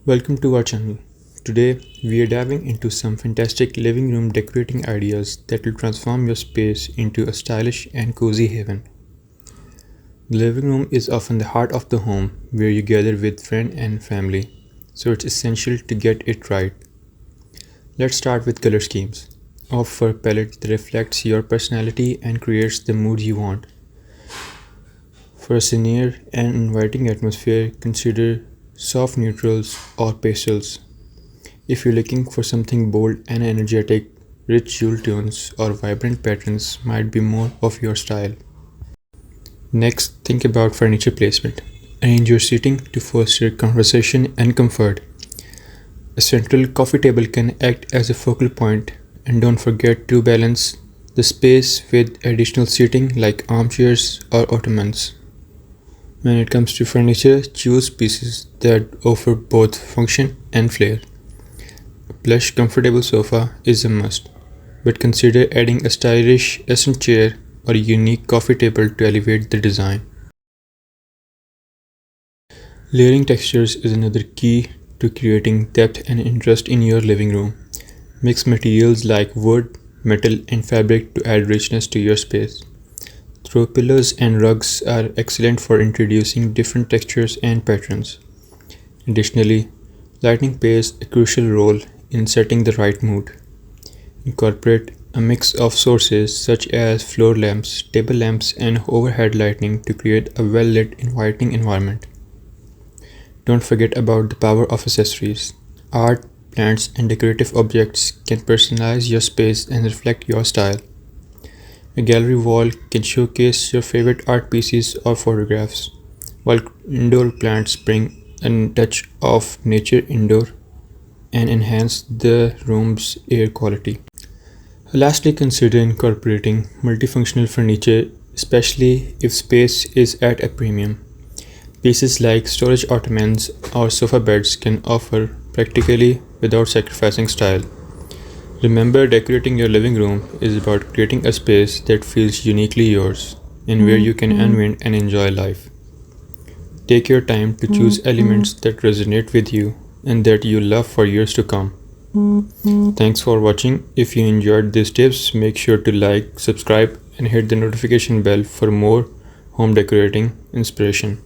Welcome to our channel. Today, we are diving into some fantastic living room decorating ideas that will transform your space into a stylish and cozy haven. The living room is often the heart of the home where you gather with friends and family, so it's essential to get it right. Let's start with color schemes. Opt for a palette that reflects your personality and creates the mood you want. For a serene and inviting atmosphere, consider soft neutrals or pastels. If you're looking for something bold and energetic, rich jewel tones or vibrant patterns might be more of your style. Next, think about furniture placement. Arrange your seating to foster conversation and comfort. A central coffee table can act as a focal point, and don't forget to balance the space with additional seating like armchairs or ottomans. When it comes to furniture, choose pieces that offer both function and flair. A plush, comfortable sofa is a must, but consider adding a stylish accent chair or a unique coffee table to elevate the design. Layering textures is another key to creating depth and interest in your living room. Mix materials like wood, metal, and fabric to add richness to your space. Throw pillows and rugs are excellent for introducing different textures and patterns. Additionally, lighting plays a crucial role in setting the right mood. Incorporate a mix of sources such as floor lamps, table lamps, and overhead lighting to create a well lit, inviting environment. Don't forget about the power of accessories. Art, plants, and decorative objects can personalize your space and reflect your style. A gallery wall can showcase your favorite art pieces or photographs, while indoor plants bring a touch of nature indoor and enhance the room's air quality. Lastly, consider incorporating multifunctional furniture, especially if space is at a premium. Pieces like storage ottomans or sofa beds can offer practically without sacrificing style. Remember, decorating your living room is about creating a space that feels uniquely yours and where you can unwind and enjoy life. Take your time to choose elements that resonate with you and that you love for years to come. Thanks for watching. If you enjoyed these tips, make sure to like, subscribe, and hit the notification bell for more home decorating inspiration.